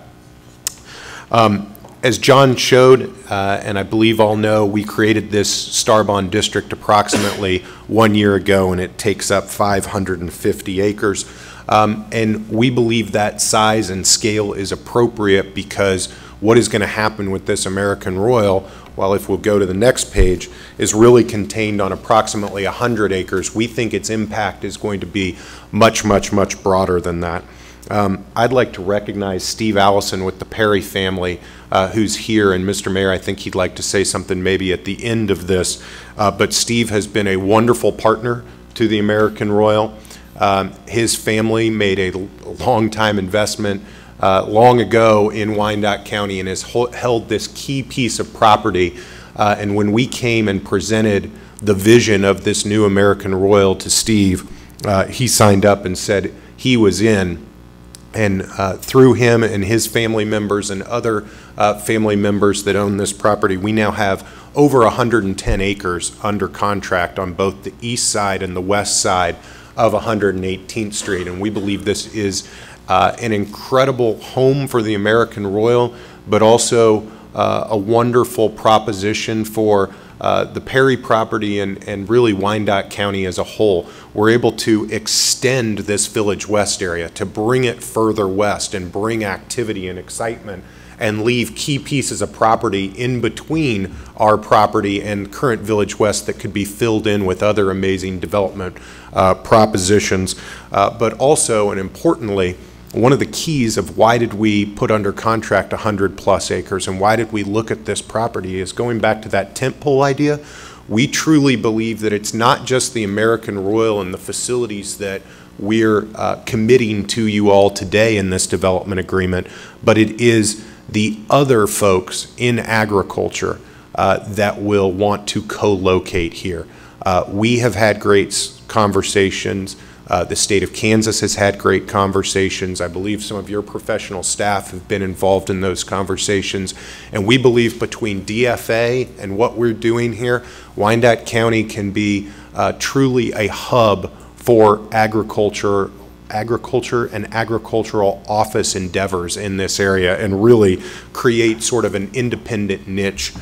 As John showed, and I believe all know, we created this Starbond District approximately 1 year ago, and it takes up 550 acres. And we believe that size and scale is appropriate because what is going to happen with this American Royal, well, if we'll go to the next page, is really contained on approximately 100 acres. We think its impact is going to be much, much, much broader than that. I'd like to recognize Steve Allison with the Perry family, who's here, and Mr. Mayor, I think he'd like to say something maybe at the end of this, but Steve has been a wonderful partner to the American Royal. His family made a long-time investment long ago in Wyandotte County and has held this key piece of property, and when we came and presented the vision of this new American Royal to Steve, he signed up and said he was in. And through him and his family members and other family members that own this property, we now have over 110 acres under contract on both the east side and the west side of 118th Street. And we believe this is an incredible home for the American Royal, but also a wonderful proposition for the Perry property and really Wyandotte County as a whole. We're able to extend this Village West area, to bring it further west and bring activity and excitement, and leave key pieces of property in between our property and current Village West that could be filled in with other amazing development propositions. But also, and importantly, one of the keys of why did we put under contract 100+ acres and why did we look at this property is going back to that tentpole idea. We truly believe that it's not just the American Royal and the facilities that we're committing to you all today in this development agreement, but it is the other folks in agriculture that will want to co-locate here. We have had great conversations. The state of Kansas has had great conversations. I believe some of your professional staff have been involved in those conversations. And we believe between DFA and what we're doing here, Wyandotte County can be truly a hub for agriculture and agricultural office endeavors in this area, and really create sort of an independent niche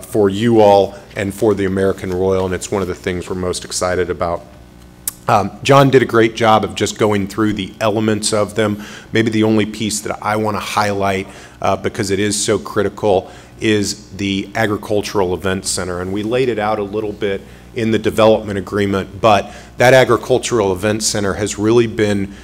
for you all and for the American Royal. And it's one of the things we're most excited about. John did a great job of just going through the elements of them. Maybe the only piece that I want to highlight, because it is so critical, is the Agricultural Event Center. And we laid it out a little bit in the development agreement, but that Agricultural Event Center has really been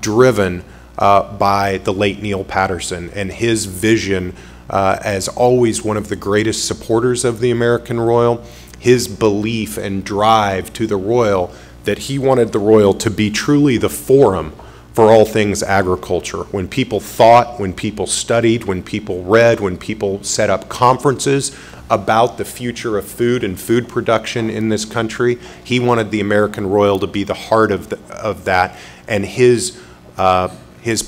driven by the late Neil Patterson and his vision as always one of the greatest supporters of the American Royal, his belief and drive to the Royal that he wanted the Royal to be truly the forum for all things agriculture. When people thought, when people studied, when people read, when people set up conferences about the future of food and food production in this country, he wanted the American Royal to be the heart of that, and his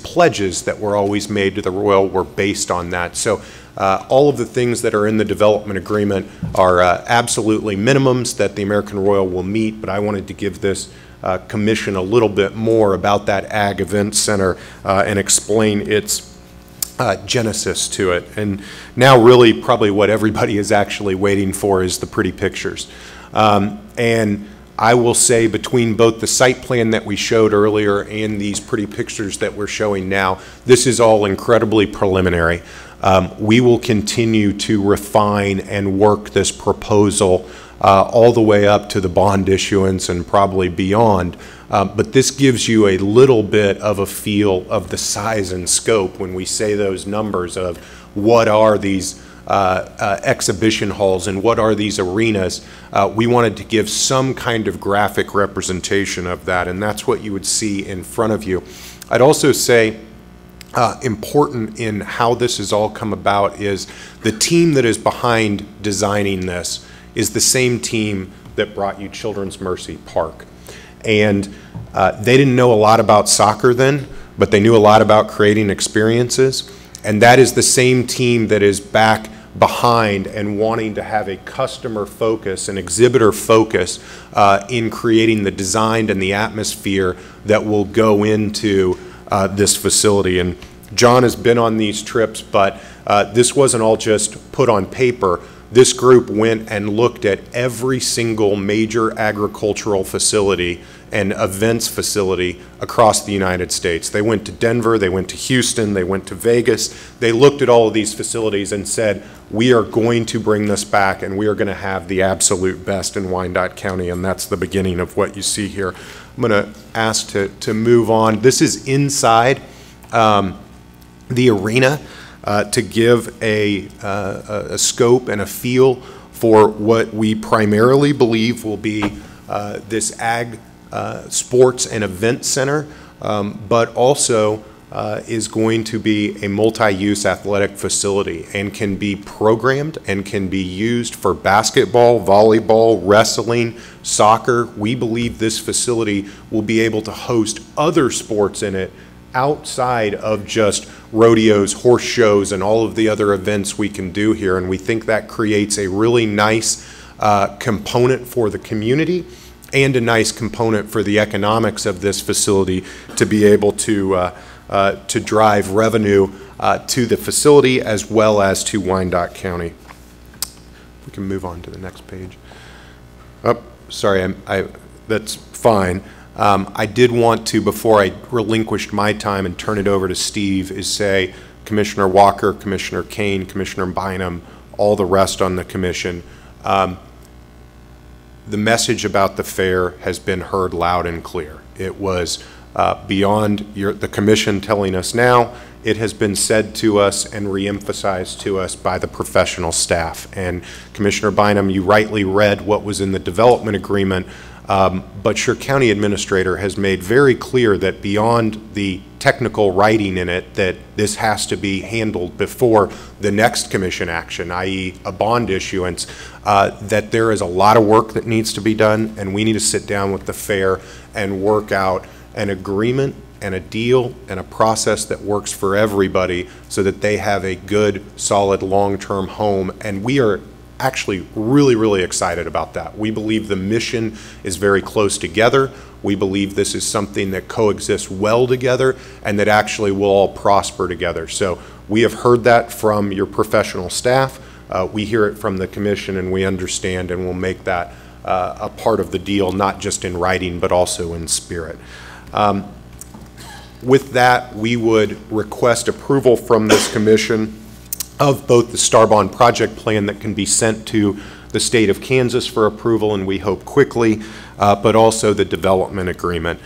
pledges that were always made to the Royal were based on that. So all of the things that are in the development agreement are absolutely minimums that the American Royal will meet, but I wanted to give this commission a little bit more about that Ag Event Center and explain its genesis to it. And now really probably what everybody is actually waiting for is the pretty pictures. And I will say between both the site plan that we showed earlier and these pretty pictures that we're showing now, this is all incredibly preliminary. We will continue to refine and work this proposal all the way up to the bond issuance and probably beyond. But this gives you a little bit of a feel of the size and scope when we say those numbers of what are these exhibition halls and what are these arenas. We wanted to give some kind of graphic representation of that, and that's what you would see in front of you. I'd also say important in how this has all come about is the team that is behind designing this is the same team that brought you Children's Mercy Park. And they didn't know a lot about soccer then, but they knew a lot about creating experiences. And that is the same team that is back behind and wanting to have a customer focus, an exhibitor focus in creating the design and the atmosphere that will go into this facility. And John has been on these trips, but this wasn't all just put on paper. This group went and looked at every single major agricultural facility and events facility across the United States. They went to Denver, they went to Houston, they went to Vegas. They looked at all of these facilities and said, we are going to bring this back and we are going to have the absolute best in Wyandotte County, and that's the beginning of what you see here. I'm going to ask to move on. This is inside the arena to give a scope and a feel for what we primarily believe will be this ag sports and event center, but also is going to be a multi-use athletic facility and can be programmed and can be used for basketball, volleyball, wrestling, soccer. We believe this facility will be able to host other sports in it outside of just rodeos, horse shows, and all of the other events we can do here. And we think that creates a really nice component for the community and a nice component for the economics of this facility to be able to drive revenue to the facility as well as to Wyandotte County. We can move on to the next page. Oh, sorry, that's fine. I did want to, before I relinquished my time and turn it over to Steve, is say Commissioner Walker, Commissioner Kane, Commissioner Bynum, all the rest on the commission, the message about the fair has been heard loud and clear. It was beyond the commission telling us now. It has been said to us and reemphasized to us by the professional staff. And Commissioner Bynum, you rightly read what was in the development agreement, but your county administrator has made very clear that beyond the technical writing in it, that this has to be handled before the next commission action, i.e. a bond issuance, that there is a lot of work that needs to be done, and we need to sit down with the fair and work out an agreement and a deal and a process that works for everybody so that they have a good, solid, long-term home. And we are actually really, really excited about that. We believe the mission is very close together. We believe this is something that coexists well together and that actually will all prosper together. So we have heard that from your professional staff. We hear it from the commission, and we understand, and we'll make that a part of the deal, not just in writing, but also in spirit. With that, we would request approval from this commission of both the Star Bond project plan that can be sent to the state of Kansas for approval, and we hope quickly, but also the development agreement.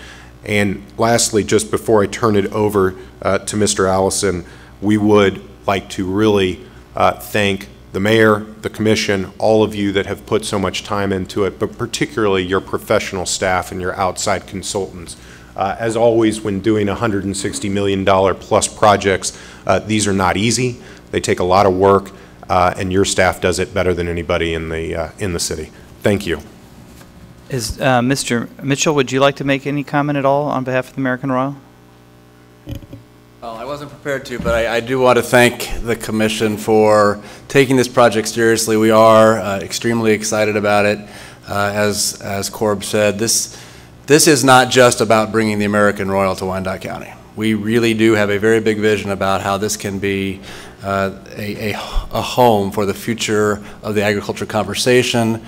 And lastly, just before I turn it over to Mr. Allison, we would like to really thank the mayor, the commission, all of you that have put so much time into it, but particularly your professional staff and your outside consultants. As always, when doing $160 million plus projects, these are not easy. They take a lot of work, and your staff does it better than anybody in the city. Thank you. Is Mr. Mitchell, would you like to make any comment at all on behalf of the American Royal? Well, I wasn't prepared to, but I do want to thank the commission for taking this project seriously. We are extremely excited about it. As Corb said, this is not just about bringing the American Royal to Wyandotte County. We really do have a very big vision about how this can be a home for the future of the agriculture conversation.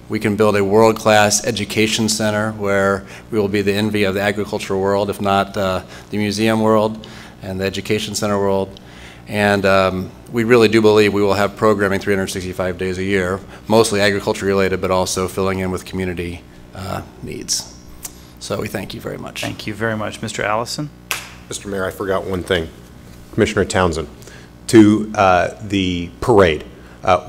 We can build a world-class education center where we will be the envy of the agricultural world, if not the museum world and the education center world. And we really do believe we will have programming 365 days a year, mostly agriculture related, but also filling in with community needs. So we thank you very much. Thank you very much. Mr. Allison? Mr. Mayor, I forgot one thing. Commissioner Townsend, to the parade.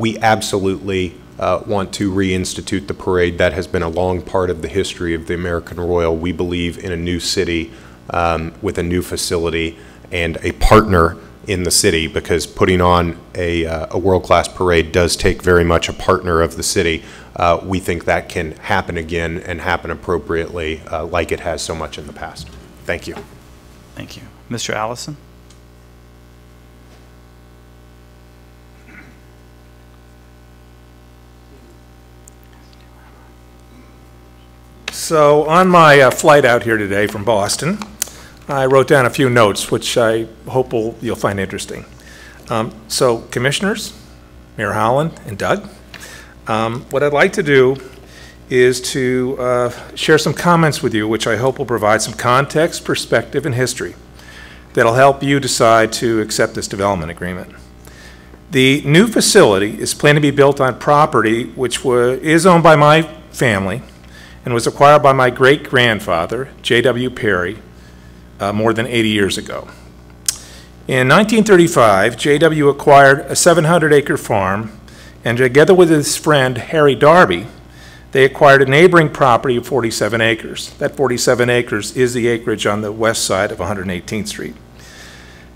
We absolutely want to reinstitute the parade. That has been a long part of the history of the American Royal. We believe in a new city with a new facility and a partner in the city, because putting on a world-class parade does take very much a partner of the city. We think that can happen again and happen appropriately like it has so much in the past. Thank you. Thank you. Mr. Allison? So on my flight out here today from Boston, I wrote down a few notes, which I hope you'll find interesting. So commissioners, Mayor Holland and Doug, what I'd like to do is to share some comments with you, which I hope will provide some context, perspective, and history that'll help you decide to accept this development agreement. The new facility is planned to be built on property which is owned by my family and was acquired by my great-grandfather, J.W. Perry, more than 80 years ago. In 1935, J.W. acquired a 700-acre farm, and together with his friend Harry Darby, they acquired a neighboring property of 47 acres. That 47 acres is the acreage on the west side of 118th Street.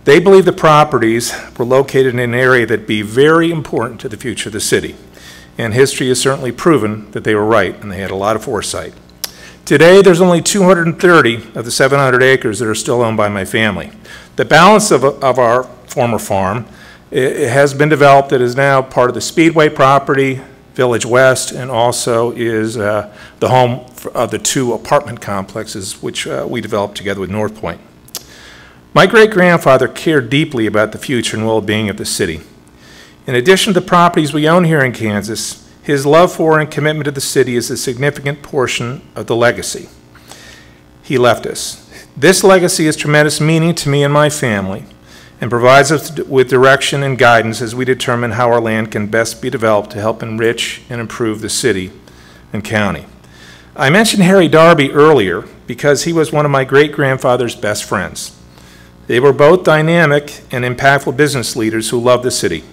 They believe the properties were located in an area that would be very important to the future of the city, and history has certainly proven that they were right, and they had a lot of foresight. Today, there's only 230 of the 700 acres that are still owned by my family. The balance of our former farm it has been developed. That is now part of the Speedway property, Village West, and also is the home of the two apartment complexes which we developed together with North Point. My great-grandfather cared deeply about the future and well-being of the city. In addition to the properties we own here in Kansas, his love for and commitment to the city is a significant portion of the legacy he left us. This legacy has tremendous meaning to me and my family and provides us with direction and guidance as we determine how our land can best be developed to help enrich and improve the city and county. I mentioned Harry Darby earlier because he was one of my great-grandfather's best friends. They were both dynamic and impactful business leaders who loved the city.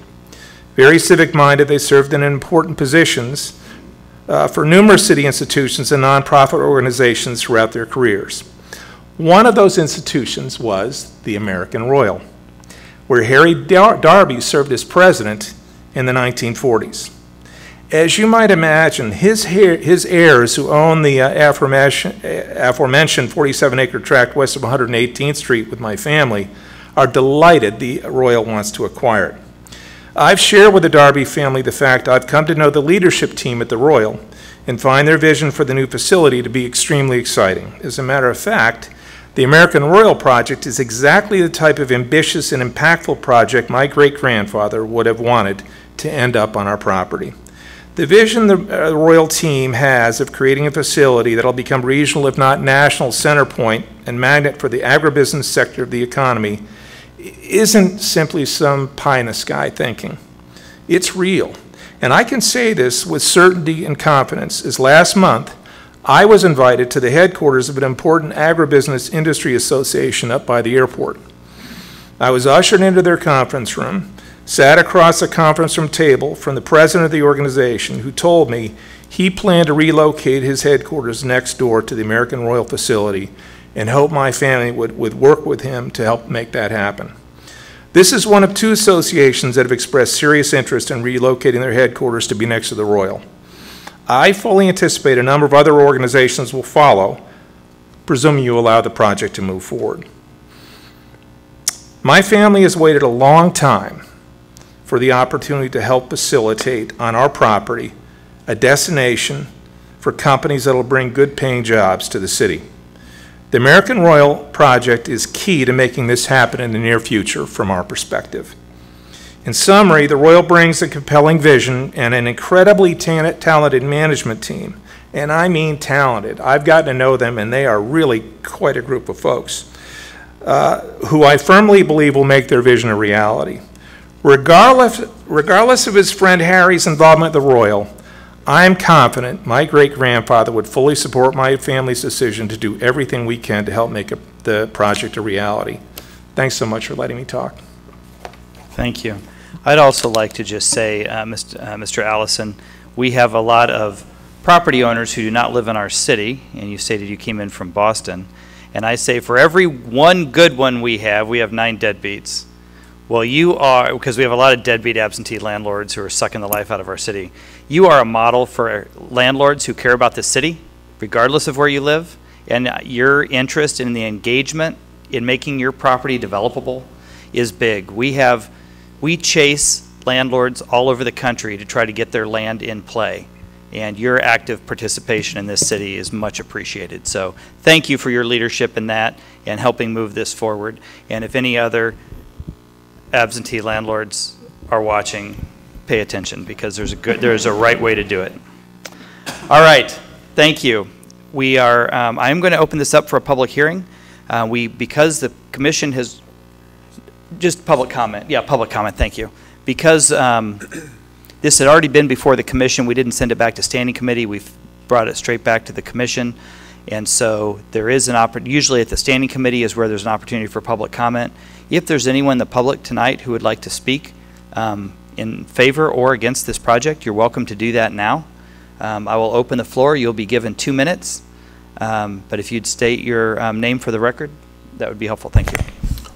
Very civic-minded, they served in important positions for numerous city institutions and nonprofit organizations throughout their careers. One of those institutions was the American Royal, where Harry Darby served as president in the 1940s. As you might imagine, his heirs, who own the aforementioned 47-acre tract west of 118th Street with my family, are delighted the Royal wants to acquire it. I've shared with the Darby family the fact I've come to know the leadership team at the Royal and find their vision for the new facility to be extremely exciting. As a matter of fact, the American Royal project is exactly the type of ambitious and impactful project my great-grandfather would have wanted to end up on our property. The vision the Royal team has of creating a facility that will become regional, if not national, center point and magnet for the agribusiness sector of the economy isn't simply some pie-in-the-sky thinking. It's real. And I can say this with certainty and confidence, as last month I was invited to the headquarters of an important agribusiness industry association up by the airport. I was ushered into their conference room, sat across the conference room table from the president of the organization, who told me he planned to relocate his headquarters next door to the American Royal facility and hoped my family would work with him to help make that happen. This is one of two associations that have expressed serious interest in relocating their headquarters to be next to the Royal. I fully anticipate a number of other organizations will follow, presuming you allow the project to move forward. My family has waited a long time for the opportunity to help facilitate on our property a destination for companies that will bring good paying jobs to the city. The American Royal project is key to making this happen in the near future from our perspective. In summary, the Royal brings a compelling vision and an incredibly talented management team, and I mean talented. I've gotten to know them, and they are really quite a group of folks who I firmly believe will make their vision a reality. Regardless of his friend Harry's involvement at the Royal, I'm confident my great-grandfather would fully support my family's decision to do everything we can to help make the project a reality. Thanks so much for letting me talk. Thank you. I'd also like to just say, Mr. Allison, we have a lot of property owners who do not live in our city, and you stated you came in from Boston. And I say for every one good one we have 9 deadbeats. Well, you are, because we have a lot of deadbeat absentee landlords who are sucking the life out of our city. You are a model for landlords who care about the city, regardless of where you live, and your interest in the engagement in making your property developable is big. We chase landlords all over the country to try to get their land in play. And your active participation in this city is much appreciated. So thank you for your leadership in that and helping move this forward. And if any other absentee landlords are watching, pay attention, because there's a right way to do it. All right, thank you. We are, I'm going to open this up for a public hearing. Because the commission has, just public comment. Yeah, public comment, thank you. Because this had already been before the commission, we didn't send it back to standing committee. We've brought it straight back to the commission. And so there is an opportunity, usually at the standing committee is where there's an opportunity for public comment. If there's anyone in the public tonight who would like to speak in favor or against this project, you're welcome to do that now. I will open the floor. You'll be given 2 minutes. But if you'd state your name for the record, that would be helpful. Thank you.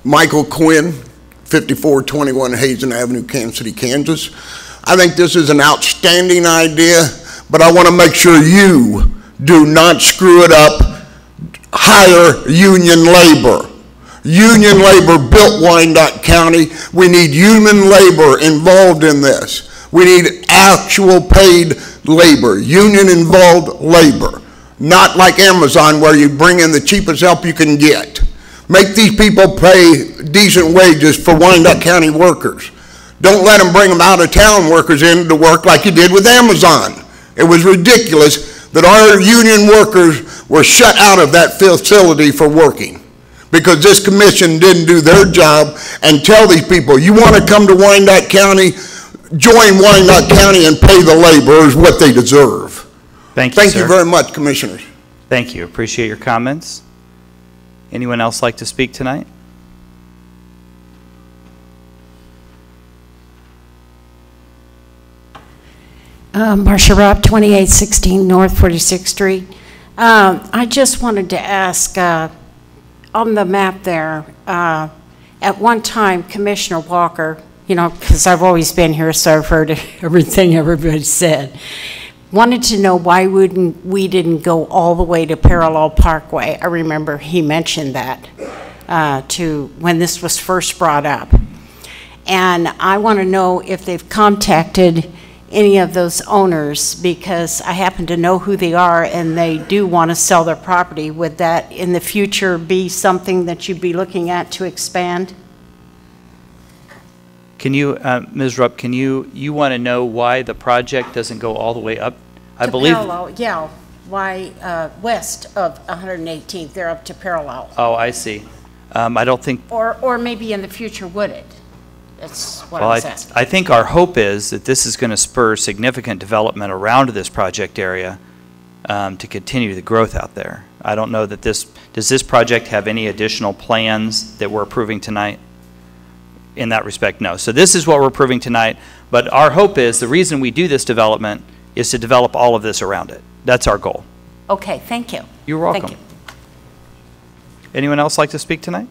Michael Quinn, 5421 Hazen Avenue, Kansas City, Kansas. I think this is an outstanding idea, but I want to make sure you do not screw it up. Hire union labor. Union labor built Wyandotte County. We need union labor involved in this. We need actual paid labor, union involved labor. Not like Amazon where you bring in the cheapest help you can get. Make these people pay decent wages for Wyandotte County workers. Don't let them bring them out of town workers in to work like you did with Amazon. It was ridiculous that our union workers were shut out of that facility for working because this commission didn't do their job and tell these people, you want to come to Wyandotte County, join Wyandotte County and pay the laborers what they deserve. Thank you, Thank sir. you very much, commissioners. Thank you. Appreciate your comments. Anyone else like to speak tonight? Marcia Rupp, 2816 North 46th Street. I just wanted to ask, on the map there, at one time, Commissioner Walker, you know, because I've always been here, so I've heard everything everybody said, wanted to know why we didn't go all the way to Parallel Parkway. I remember he mentioned that when this was first brought up. And I want to know if they've contacted any of those owners, because I happen to know who they are and they do want to sell their property. Would that in the future be something that you'd be looking at to expand? Can you, Ms. Rupp, you want to know why the project doesn't go all the way up? I believe. Parallel, yeah. Why west of 118th, they're up to Parallel. Oh, I see. I don't think. Or maybe in the future would it? That's what Well, I'm saying. I think our hope is that this is going to spur significant development around this project area to continue the growth out there. I don't know that does this project have any additional plans that we're approving tonight? In that respect, no. So this is what we're approving tonight, but our hope is the reason we do this development is to develop all of this around it. That's our goal. Okay, thank you. You're welcome. Thank you. Anyone else like to speak tonight?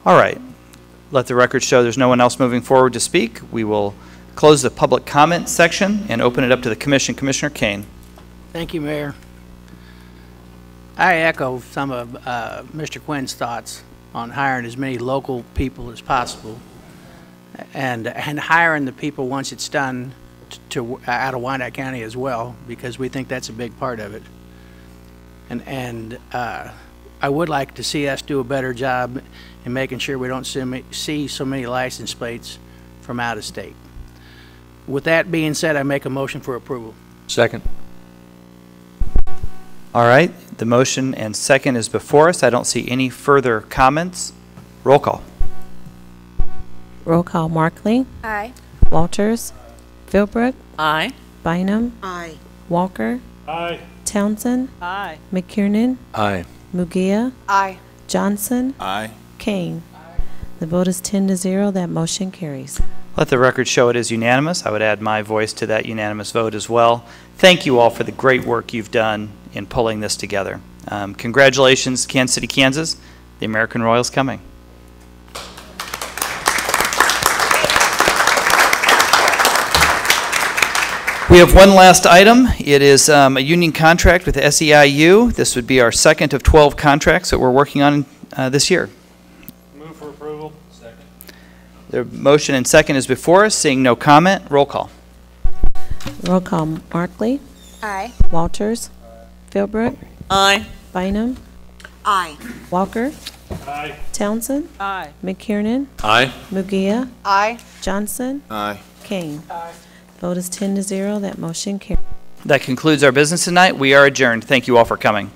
All right. Let the record show there's no one else moving forward to speak. We will close the public comment section and open it up to the commission. Commissioner Kane. Thank you, Mayor. I echo some of Mr. Quinn's thoughts on hiring as many local people as possible and hiring the people once it's done to out of Wyandotte County as well, because we think that's a big part of it. And I would like to see us do a better job in making sure we don't see so many license plates from out of state. With that being said, I make a motion for approval. Second. All right. The motion and second is before us. I don't see any further comments. Roll call. Roll call. Markley. Aye. Walters. Philbrook, Aye. Bynum, Aye. Walker, Aye. Townsend, Aye. McKiernan, Aye. Mugia, Aye. Johnson, Aye. Kane. The vote is 10-0. That motion carries. Let the record show it is unanimous. I would add my voice to that unanimous vote as well. Thank you all for the great work you've done in pulling this together. Congratulations, Kansas City, Kansas. The American Royal's coming. We have one last item. It is a union contract with SEIU. This would be our second of 12 contracts that we're working on this year. Move for approval. Second. The motion and second is before us. Seeing no comment, roll call. Roll call. Markley, Aye. Walters, Philbrook, Aye. Bynum, Aye. Walker, Aye. Townsend, Aye. McKiernan, Aye. Mugia, Aye. Johnson, Aye. Kane. Vote is 10-0. That motion carries. That concludes our business tonight. We are adjourned. Thank you all for coming.